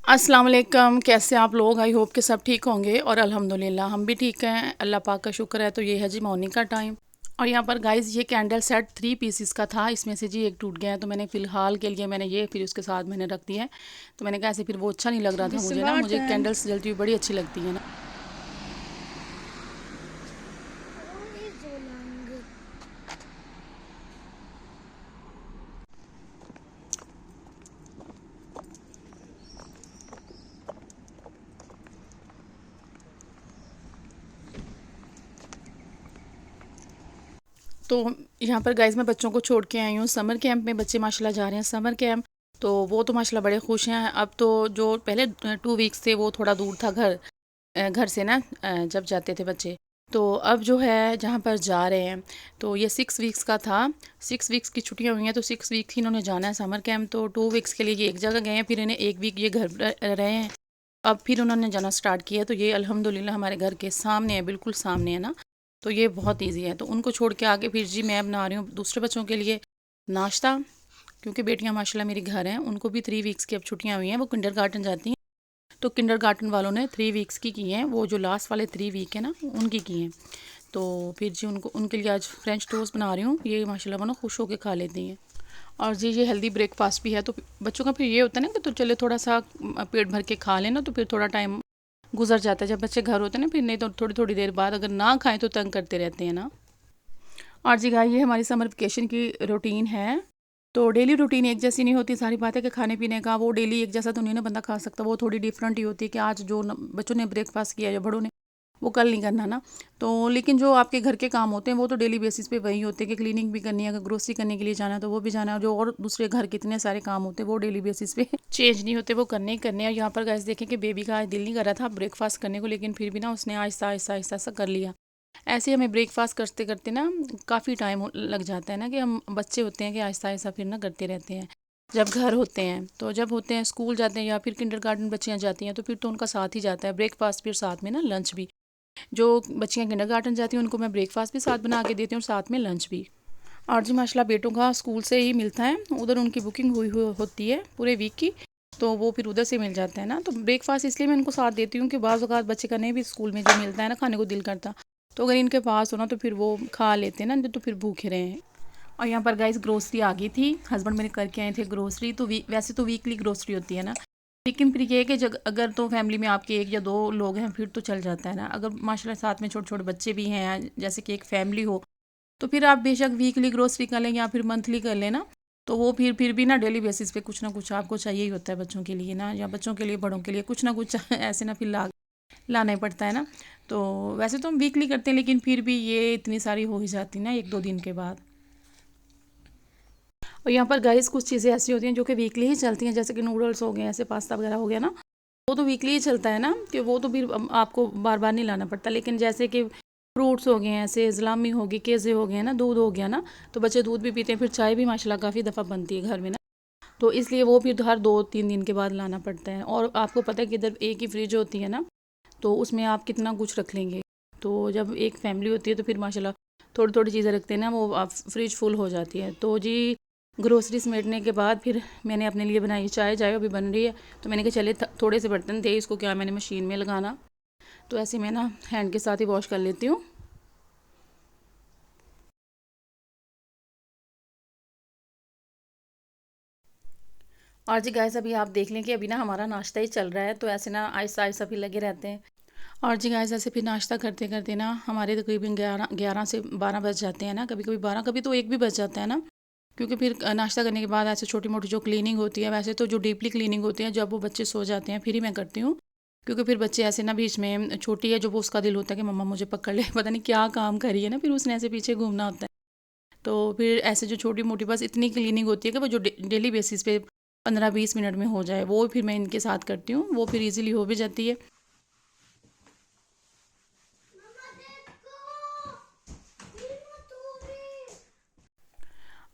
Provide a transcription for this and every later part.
अस्सलाम वालेकुम। कैसे आप लोग? आई होप कि सब ठीक होंगे और अल्हम्दुलिल्लाह हम भी ठीक हैं, अल्लाह पाक का शुक्र है। तो ये है जी मॉर्निंग का टाइम। और यहाँ पर गाइस ये कैंडल सेट 3 पीसेस का था, इसमें से जी एक टूट गया है। तो मैंने फ़िलहाल के लिए मैंने ये फिर उसके साथ मैंने रख दिया है। तो मैंने कहा ऐसे फिर वो अच्छा नहीं लग रहा था मुझे ना, मुझे कैंडल्स जलती हुई बड़ी अच्छी लगती है ना। तो यहाँ पर गाइस मैं बच्चों को छोड़ के आई हूँ समर कैंप में। बच्चे माशाल्लाह जा रहे हैं समर कैंप। तो वो तो माशाल्लाह बड़े खुश हैं। अब तो जो पहले 2 वीक्स थे वो थोड़ा दूर था घर से ना, जब जाते थे बच्चे। तो अब जो है जहाँ पर जा रहे हैं तो ये 6 वीक्स का था। 6 वीक्स की छुट्टियाँ हुई हैं तो 6 वीक्स ही इन्होंने जाना है समर कैंप। तो 2 वीक्स के लिए ये एक जगह गए हैं, फिर इन्हें 1 वीक ये घर रहे हैं। अब फिर उन्होंने जाना स्टार्ट किया। तो ये अल्हम्दुलिल्लाह हमारे घर के सामने है, बिल्कुल सामने है ना। तो ये बहुत ईजी है। तो उनको छोड़ के आगे फिर जी मैं बना रही हूँ दूसरे बच्चों के लिए नाश्ता, क्योंकि बेटियाँ माशाल्लाह मेरी घर हैं। उनको भी 3 वीक्स की अब छुट्टियाँ हुई हैं, वो किंडरगार्टन जाती हैं। तो किंडरगार्टन वालों ने 3 वीक्स की हैं, वो जो लास्ट वाले 3 वीक है ना उनकी की हैं। तो फिर जी उनको उनके लिए आज फ्रेंच टोस्ट बना रही हूँ। ये माशाल्लाह वो ना खुश होकर खा लेती हैं। और जी ये हेल्दी ब्रेकफास्ट भी है। तो बच्चों का फिर ये होता है ना कि तो चले थोड़ा सा पेट भर के खा लेना, तो फिर थोड़ा टाइम गुजर जाता है। जब बच्चे घर होते हैं ना फिर, नहीं तो थोड़ी थोड़ी देर बाद अगर ना खाएं तो तंग करते रहते हैं ना। और जी गाय ये हमारी समर वेकेशन की रूटीन है। तो डेली रूटीन एक जैसी नहीं होती, सारी बातें कि खाने पीने का वो डेली एक जैसा तो नहीं ना बंदा खा सकता। वो थोड़ी डिफरेंट ही होती है कि आज जो बच्चों ने ब्रेकफास्ट किया या बड़ों ने, वो कल नहीं करना ना। तो लेकिन जो आपके घर के काम होते हैं वो तो डेली बेसिस पे वही होते हैं कि क्लीनिंग भी करनी है, अगर ग्रोसरी करने के लिए जाना है तो वो भी जाना है। जो और दूसरे घर के इतने सारे काम होते हैं वो डेली बेसिस पे चेंज नहीं होते, वो करने ही करने हैं। और यहाँ पर गैस देखें कि बेबी का आज दिल नहीं कर रहा था ब्रेकफास्ट करने को, लेकिन फिर भी ना उसने आहिस्ता आहिस्ता आहिस्ता सा कर लिया। ऐसे हमें ब्रेकफास्ट करते करते ना काफ़ी टाइम लग जाता है ना, कि हम बच्चे होते हैं कि आहिस्ता आहिस्ता फिर ना करते रहते हैं। जब घर होते हैं तो जब होते हैं स्कूल जाते हैं या फिर किंडरगार्टन बच्चियाँ जाती हैं तो फिर तो उनका साथ ही जाता है ब्रेकफास्ट, फिर साथ में ना लंच भी। जो बच्चियाँ किंडरगार्टन जाती हैं उनको मैं ब्रेकफास्ट भी साथ बना के देती हूँ और साथ में लंच भी। और जी माशाल्लाह बेटों का स्कूल से ही मिलता है, उधर उनकी बुकिंग हुई होती है पूरे वीक की। तो वो फिर उधर से मिल जाता है ना। तो ब्रेकफास्ट इसलिए मैं उनको साथ देती हूँ कि बाज़ औक़ात बच्चे का नहीं भी स्कूल में जो मिलता है ना खाने को दिल करता, तो अगर इनके पास हो ना तो फिर वो खा लेते हैं ना, तो फिर भूखे रहे। और यहाँ पर गाइस ग्रोसरी आ गई थी, हस्बैंड मेरे करके आए थे ग्रोसरी। तो वैसे तो वीकली ग्रोसरी होती है ना, लेकिन फिर ये है कि जब अगर तो फैमिली में आपके 1 या 2 लोग हैं फिर तो चल जाता है ना। अगर माशाल्लाह साथ में छोटे छोटे बच्चे भी हैं, जैसे कि एक फैमिली हो, तो फिर आप बेशक वीकली ग्रोसरी कर लें या फिर मंथली कर लें ना। तो वो फिर भी ना डेली बेसिस पे कुछ ना कुछ आपको चाहिए ही होता है बच्चों के लिए ना, या बच्चों के लिए बड़ों के लिए कुछ ना कुछ ऐसे ना फिर लाना ही पड़ता है ना। तो वैसे तो हम वीकली करते हैं, लेकिन फिर भी ये इतनी सारी हो ही जाती ना 1-2 दिन के बाद। और यहाँ पर गाइस कुछ चीज़ें ऐसी होती हैं जो कि वीकली ही चलती हैं, जैसे कि नूडल्स हो गए, ऐसे पास्ता वगैरह हो गया ना, वो तो वीकली ही चलता है ना, कि वो तो फिर आपको बार बार नहीं लाना पड़ता। लेकिन जैसे कि फ्रूट्स हो गए हैं, ऐसे इस्लामी होगी, केज़े हो गए ना, दूध हो गया ना, तो बच्चे दूध भी पीते हैं, फिर चाय भी माशाल्लाह काफ़ी दफ़ा बनती है घर में ना। तो इसलिए वो फिर हर 2-3 दिन के बाद लाना पड़ता है। और आपको पता है कि इधर एक ही फ्रिज होती है ना, तो उसमें आप कितना कुछ रख लेंगे। तो जब एक फैमिली होती है तो फिर माशाल्लाह थोड़ी थोड़ी चीज़ें रखते हैं ना, वो आप फ्रिज फुल हो जाती है। तो जी ग्रोसरी समेटने के बाद फिर मैंने अपने लिए बनाई चाय। चाय अभी बन रही है, तो मैंने कहा चले थोड़े से बर्तन थे, इसको क्या मैंने मशीन में लगाना, तो ऐसे मैं ना हैंड के साथ ही वॉश कर लेती हूँ। और जी गाइस अभी आप देख लें कि अभी ना हमारा नाश्ता ही चल रहा है, तो ऐसे ना आहिस्ता आहिस्ता फिर लगे रहते हैं। और जी गाइस ऐसे फिर नाश्ता करते करते ना हमारे तकरीबन 11 से 12 बज जाते हैं ना, कभी कभी 12, कभी तो 1 भी बज जाता है ना। क्योंकि फिर नाश्ता करने के बाद ऐसे छोटी मोटी जो क्लीनिंग होती है, वैसे तो जो डीपली क्लीनिंग होती है जब वो बच्चे सो जाते हैं फिर ही मैं करती हूँ। क्योंकि फिर बच्चे ऐसे ना बीच में, छोटी है जो, वो उसका दिल होता है कि मम्मा मुझे पकड़ ले पता नहीं क्या काम करी है ना, फिर उसने ऐसे पीछे घूमना होता है। तो फिर ऐसे जो छोटी मोटी बस इतनी क्लीनिंग होती है कि वो जो डेली बेसिस पे 15-20 मिनट में हो जाए, वो फिर मैं इनके साथ करती हूँ, वो फिर इजीली हो भी जाती है।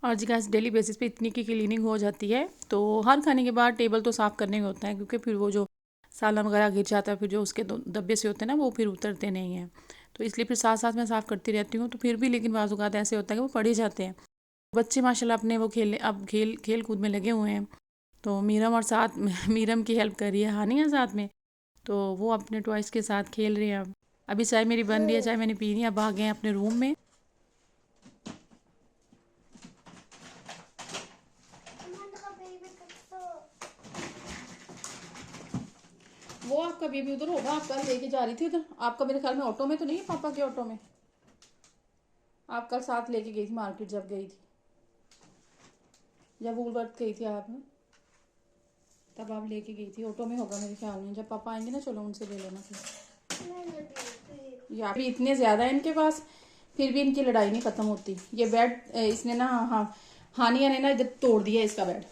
और जी गाइस डेली बेसिस पे इतनी की क्लीनिंग हो जाती है। तो हर खाने के बाद टेबल तो साफ़ करने ही होता है, क्योंकि फिर वो जो सालन वगैरह गिर जाता है, फिर जो उसके धब्बे से होते हैं ना वो फिर उतरते नहीं हैं। तो इसलिए फिर साथ साथ मैं साफ़ करती रहती हूँ। तो फिर भी लेकिन बाज़ औक़ात ऐसे होता है कि वो पड़ ही जाते हैं। बच्चे माशाल्लाह अपने वो खेलने अब खेल कूद में लगे हुए हैं। तो मीरम और साथ मीरम की हेल्प कर रही है हानिया साथ में। तो वो अपने टॉयज़ के साथ खेल रहे हैं। अब अभी चाय मेरी बन रही है, चाय मैंने पी रही है। अब आ गए हैं अपने रूम में। वो आपका बेबी उधर होगा, आप कल लेके जा रही थी उधर। आपका मेरे ख्याल में ऑटो में तो नहीं है, पापा के ऑटो में। आप कल साथ लेके गई थी मार्केट, जब गई थी, जब वूलवर्थ गई थी आप ना, तब आप लेके गई थी। ऑटो में होगा मेरे ख्याल में। जब पापा आएंगे ना, चलो उनसे ले लेना फिर। यहाँ भी इतने ज़्यादा है इनके पास, फिर भी इनकी लड़ाई नहीं ख़त्म होती। ये बेड इसने ना, हाँ, हानिया ने ना इधर तोड़ दिया इसका बेड,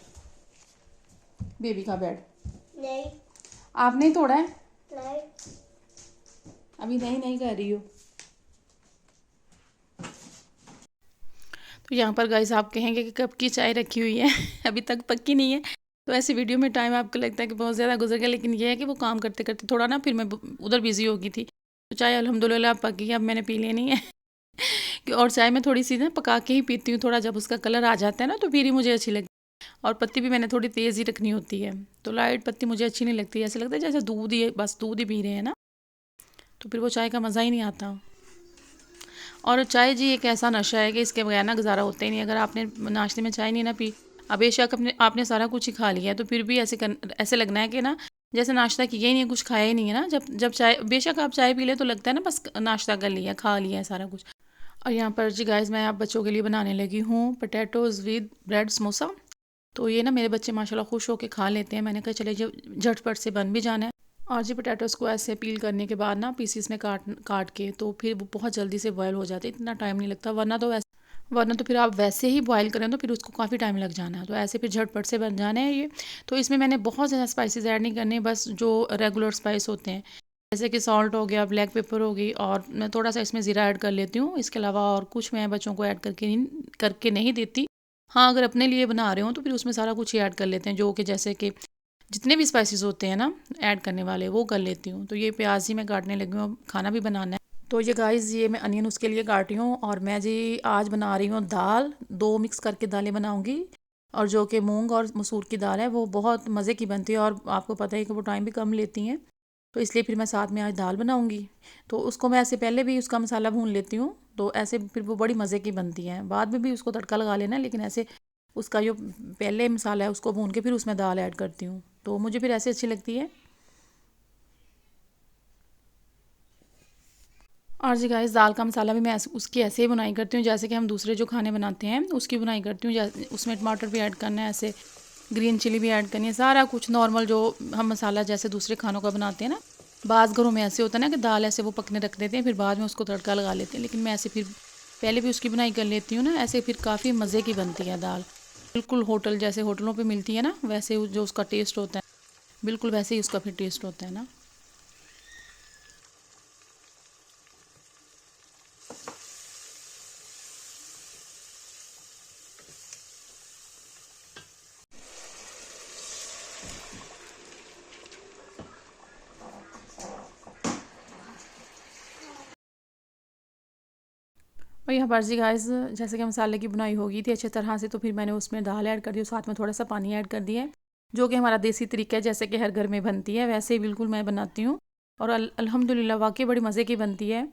बेबी का बेड। नहीं, आपने ही तोड़ा है? नहीं, अभी नहीं नहीं कर रही हो। तो यहाँ पर गाइस आप कहेंगे कि कब की चाय रखी हुई है अभी तक पक्की नहीं है। तो ऐसे वीडियो में टाइम आपको लगता है कि बहुत ज़्यादा गुजर गया, लेकिन ये है कि वो काम करते करते थोड़ा ना, फिर मैं उधर बिज़ी हो गई थी। तो चाय अल्हम्दुलिल्लाह पक गई, अब मैंने पी लेनी है और चाय मैं थोड़ी सी ना पका के ही पीती हूँ। थोड़ा जब उसका कलर आ जाता है ना, तो फिर ही मुझे अच्छी लगती है। और पत्ती भी मैंने थोड़ी तेज़ ही रखनी होती है। तो लाइट पत्ती मुझे अच्छी नहीं लगती, ऐसे लगता है जैसे दूध ही, बस दूध ही पी रहे हैं ना, तो फिर वो चाय का मज़ा ही नहीं आता। और चाय जी एक ऐसा नशा है कि इसके बगैर ना गुजारा होता ही नहीं। अगर आपने नाश्ते में चाय नहीं ना पी, अब बेशक आपने सारा कुछ ही खा लिया है, तो फिर भी ऐसे लगना है कि ना जैसे नाश्ता किया ही नहीं है, कुछ खाया ही नहीं है ना। जब जब चाय, बेशक आप चाय पी ले तो लगता है ना बस नाश्ता कर लिया, खा लिया है सारा कुछ। और यहाँ पर जी गाइस मैं आप बच्चों के लिए बनाने लगी हूँ पोटैटोज़ विद ब्रेड समोसा। तो ये ना मेरे बच्चे माशाल्लाह खुश होकर खा लेते हैं। मैंने कहा चले जो झटपट से बन भी जाना है। और जी पोटैटोज़ को ऐसे पील करने के बाद ना पीसीस में काट काट के, तो फिर वो बहुत जल्दी से बॉयल हो जाते हैं, इतना टाइम नहीं लगता। वरना तो फिर आप वैसे ही बॉयल करें तो फिर उसको काफ़ी टाइम लग जाना है। तो ऐसे फिर झटपट से बन जाना है ये। तो इसमें मैंने बहुत ज़्यादा स्पाइसेस ऐड नहीं करने, बस जो रेगुलर स्पाइस होते हैं, जैसे कि सॉल्ट हो गया, ब्लैक पेपर हो गई, और मैं थोड़ा सा इसमें ज़ीरा ऐड कर लेती हूँ। इसके अलावा और कुछ मैं बच्चों को ऐड करके नहीं देती। हाँ, अगर अपने लिए बना रहे हो तो फिर उसमें सारा कुछ ही ऐड कर लेते हैं, जो कि जैसे कि जितने भी स्पाइसेस होते हैं ना ऐड करने वाले, वो कर लेती हूँ। तो ये प्याज ही मैं काटने लगी हूँ, खाना भी बनाना है। तो ये गाइस ये मैं अनियन उसके लिए काटी हूँ। और मैं जी आज बना रही हूँ दाल, 2 मिक्स करके दालें बनाऊँगी। और जो कि मूंग और मसूर की दाल है, वो बहुत मज़े की बनती है, और आपको पता है कि वो टाइम भी कम लेती हैं। तो इसलिए फिर मैं साथ में आज दाल बनाऊँगी। तो उसको मैं ऐसे पहले भी उसका मसाला भून लेती हूँ, तो ऐसे फिर वो बड़ी मज़े की बनती है। बाद में भी उसको तड़का लगा लेना, लेकिन ऐसे उसका जो पहले मसाला है उसको भून के फिर उसमें दाल ऐड करती हूँ, तो मुझे फिर ऐसे अच्छी लगती है। और जी गाइस दाल का मसाला भी मैं उसकी ऐसे ही बुनाई करती हूँ जैसे कि हम दूसरे जो खाने बनाते हैं उसकी बुनाई करती हूँ। उसमें टमाटर भी ऐड करना है, ऐसे ग्रीन चिली भी ऐड करनी है, सारा कुछ नॉर्मल जो हम मसाला जैसे दूसरे खानों का बनाते हैं ना। बाज़ घरों में ऐसे होता है ना कि दाल ऐसे वो पकने रख देते हैं, फिर बाद में उसको तड़का लगा लेते हैं, लेकिन मैं ऐसे फिर पहले भी उसकी बुनाई कर लेती हूँ ना, ऐसे फिर काफ़ी मज़े की बनती है दाल। बिल्कुल होटल जैसे होटलों पे मिलती है ना, वैसे जो उसका टेस्ट होता है, बिल्कुल वैसे ही उसका फिर टेस्ट होता है ना। और यहाँ पर जी गाइस जैसे कि मसाले की बुनाई हो गई थी अच्छी तरह से, तो फिर मैंने उसमें दाल ऐड कर दी और साथ में थोड़ा सा पानी ऐड कर दिया है, जो कि हमारा देसी तरीका है, जैसे कि हर घर में बनती है वैसे ही बिल्कुल मैं बनाती हूँ। और अल्हम्दुलिल्लाह वाकई बड़ी मज़े की बनती है।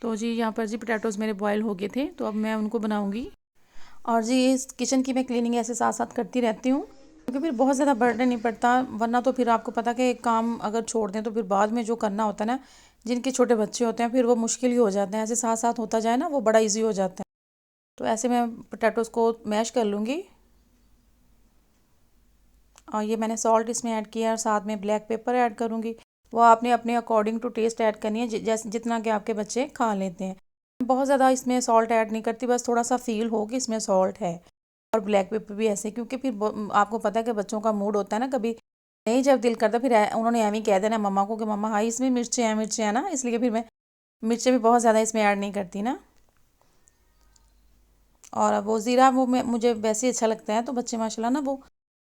तो जी यहाँ पर जी पोटैटोज़ मेरे बॉयल हो गए थे, तो अब मैं उनको बनाऊँगी। और जी इस किचन की मैं क्लीनिंग ऐसे साथ साथ करती रहती हूँ, क्योंकि फिर बहुत ज़्यादा बर्डन नहीं पड़ता। वरना तो फिर आपको पता कि काम अगर छोड़ दें तो फिर बाद में जो करना होता है ना, जिनके छोटे बच्चे होते हैं फिर वो मुश्किल ही हो जाते हैं। ऐसे साथ साथ होता जाए ना वो बड़ा इजी हो जाता है। तो ऐसे मैं पोटैटोज़ को मैश कर लूँगी। और ये मैंने सॉल्ट इसमें ऐड किया और साथ में ब्लैक पेपर ऐड करूँगी। वो आपने अपने अकॉर्डिंग टू टेस्ट ऐड करनी है, जैसे जितना कि आपके बच्चे खा लेते हैं। बहुत ज़्यादा इसमें सॉल्ट ऐड नहीं करती, बस थोड़ा सा फील हो कि इसमें सॉल्ट है। और ब्लैक पेपर भी ऐसे, क्योंकि फिर आपको पता है कि बच्चों का मूड होता है ना, कभी नहीं जब दिल करता फिर उन्होंने एवं ही कह देना मम्मा को कि मम्मा हाँ इसमें मिर्चें हैं ना, इसलिए फिर मैं मिर्चें भी बहुत ज़्यादा इसमें ऐड नहीं करती ना। और अब वो ज़ीरा वो मुझे वैसे ही अच्छा लगता है, तो बच्चे माशाल्लाह ना वो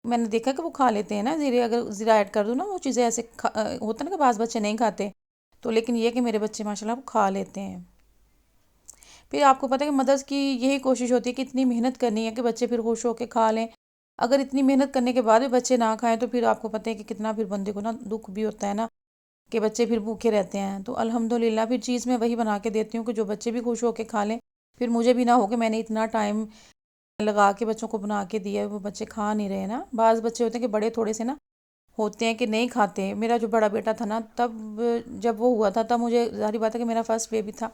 मैंने देखा कि वो खा लेते हैं ना ज़ीरे, अगर ज़ीरा ऐड कर दूँ ना वो चीज़ें ऐसे होता है ना कि बाज़ बच्चे नहीं खाते, तो लेकिन ये कि मेरे बच्चे माशाल्लाह वो खा लेते हैं। फिर आपको पता है कि मदर्स की यही कोशिश होती है कि इतनी मेहनत करनी है कि बच्चे फिर खुश होकर खा लें। अगर इतनी मेहनत करने के बाद भी बच्चे ना खाएं तो फिर आपको पता है कि कितना फिर बंदे को ना दुख भी होता है ना, कि बच्चे फिर भूखे रहते हैं। तो अल्हम्दुलिल्लाह फिर चीज़ मैं वही बना के देती हूँ कि जो बच्चे भी खुश होकर खा लें, फिर मुझे भी ना हो कि मैंने इतना टाइम लगा के बच्चों को बना के दिया है, वो बच्चे खा नहीं रहे ना। बाज़ बच्चे होते हैं कि बड़े थोड़े से ना होते हैं कि नहीं खाते। मेरा जो बड़ा बेटा था ना, तब जब वो हुआ था तब मुझे ज़ाहिर बात है कि मेरा फर्स्ट बेबी था,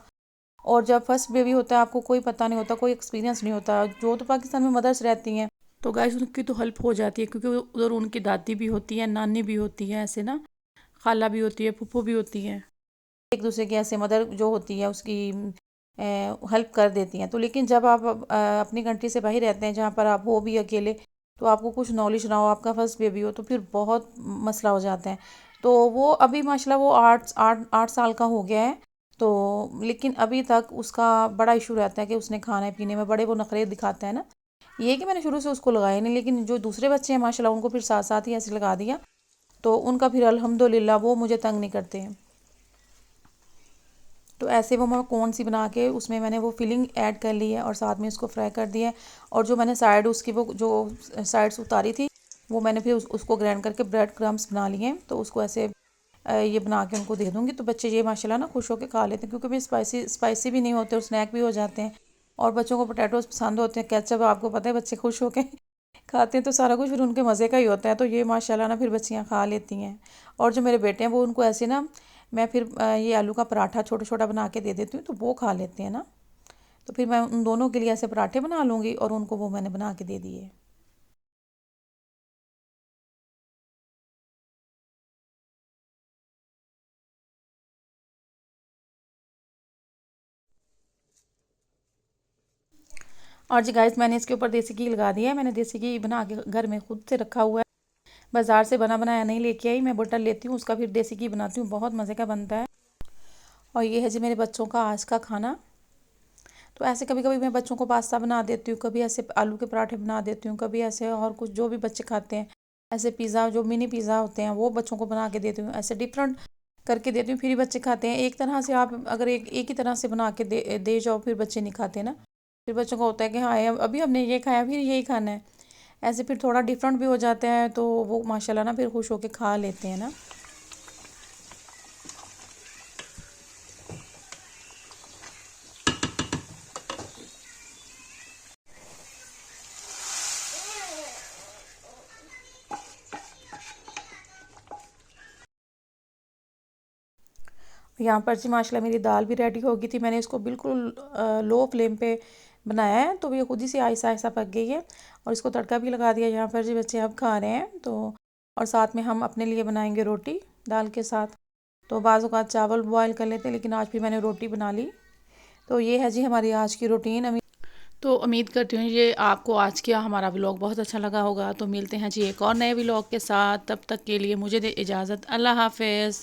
और जब फर्स्ट बेबी होता है आपको कोई पता नहीं होता, कोई एक्सपीरियंस नहीं होता। जो तो पाकिस्तान में मदर्स रहती हैं तो गाइस उनकी तो हेल्प हो जाती है, क्योंकि उधर उनकी दादी भी होती है, नानी भी होती है, ऐसे ना खाला भी होती है, फूफू भी होती है, एक दूसरे की ऐसे मदर जो होती है उसकी हेल्प कर देती हैं। तो लेकिन जब आप अपनी कंट्री से बाहर रहते हैं जहाँ पर आप हो भी अकेले, तो आपको कुछ नॉलेज ना हो, आपका फर्स्ट बेबी हो, तो फिर बहुत मसला हो जाता है। तो वो अभी माशाल्लाह वो 8 साल का हो गया है, तो लेकिन अभी तक उसका बड़ा इशू रहता है कि उसने खाने पीने में बड़े वो नखरे दिखाता है ना। ये कि मैंने शुरू से उसको लगाया नहीं, लेकिन जो दूसरे बच्चे हैं माशाल्लाह उनको फिर साथ साथ ही ऐसे लगा दिया, तो उनका फिर अल्हम्दुलिल्लाह वो मुझे तंग नहीं करते हैं। तो ऐसे वो मैं कौन सी बना के उसमें मैंने वो फिलिंग ऐड कर ली है और साथ में इसको फ्राई कर दिया है। और जो मैंने साइड उसकी वो जो साइड्स उतारी थी, वो मैंने फिर उसको ग्राइंड करके ब्रेड क्रम्स बना लिए हैं, तो उसको ऐसे ये बना के उनको दे दूँगी। तो बच्चे ये माशाल्लाह ना खुश होकर खा लेते हैं, क्योंकि भी स्पाइसी स्पाइसी भी नहीं होते और स्नैक भी हो जाते हैं। और बच्चों को पोटैटोज़ पसंद होते हैं, केचप आपको पता है बच्चे खुश होकर खाते हैं, तो सारा कुछ फिर उनके मज़े का ही होता है। तो ये माशाल्लाह ना फिर बच्चियाँ खा लेती हैं। और जो मेरे बेटे हैं वो उनको ऐसे ना मैं फिर ये आलू का पराठा छोटा छोटा बना के दे देती हूँ, तो वो खा लेते हैं ना। तो फिर मैं उन दोनों के लिए ऐसे पराठे बना लूँगी और उनको वो मैंने बना के दे दिए। और जी गाइस मैंने इसके ऊपर देसी घी लगा दिया है। मैंने देसी घी बना के घर में खुद से रखा हुआ है, बाज़ार से बना बनाया नहीं लेके आई। मैं बोतल लेती हूँ उसका, फिर देसी घी बनाती हूँ, बहुत मज़े का बनता है। और ये है जी मेरे बच्चों का आज का खाना। तो ऐसे कभी कभी मैं बच्चों को पास्ता बना देती हूँ, कभी ऐसे आलू के पराठे बना देती हूँ, कभी ऐसे और कुछ जो भी बच्चे खाते हैं, ऐसे पिज़्ज़ा जो मिनी पिज़्ज़ा होते हैं वो बच्चों को बना के देती हूँ, ऐसे डिफरेंट करके देती हूँ, फिर ही बच्चे खाते हैं। एक तरह से आप अगर एक ही तरह से बना के दे जाओ, फिर बच्चे नहीं खाते ना। फिर बच्चों को होता है कि हाँ अभी हमने ये खाया फिर यही खाना है। ऐसे फिर थोड़ा डिफरेंट भी हो जाता है, तो वो माशाल्लाह ना फिर खुश होकर खा लेते हैं ना। यहाँ पर जी माशाल्लाह मेरी दाल भी रेडी हो गई थी। मैंने इसको बिल्कुल लो फ्लेम पे बनाया है, तो ये खुद ही से आहिस्ता आहिस्ता पक गई है। और इसको तड़का भी लगा दिया। यहाँ पर जी बच्चे अब खा रहे हैं, तो और साथ में हम अपने लिए बनाएंगे रोटी दाल के साथ। तो बाज़ औक़ात चावल बॉयल कर लेते हैं, लेकिन आज भी मैंने रोटी बना ली। तो ये है जी हमारी आज की रूटीन। तो उम्मीद करती हूँ ये आपको आज का हमारा व्लॉग बहुत अच्छा लगा होगा। तो मिलते हैं जी एक और नए व्लॉग के साथ, तब तक के लिए मुझे दे इजाज़त। अल्लाह हाफ़िज़।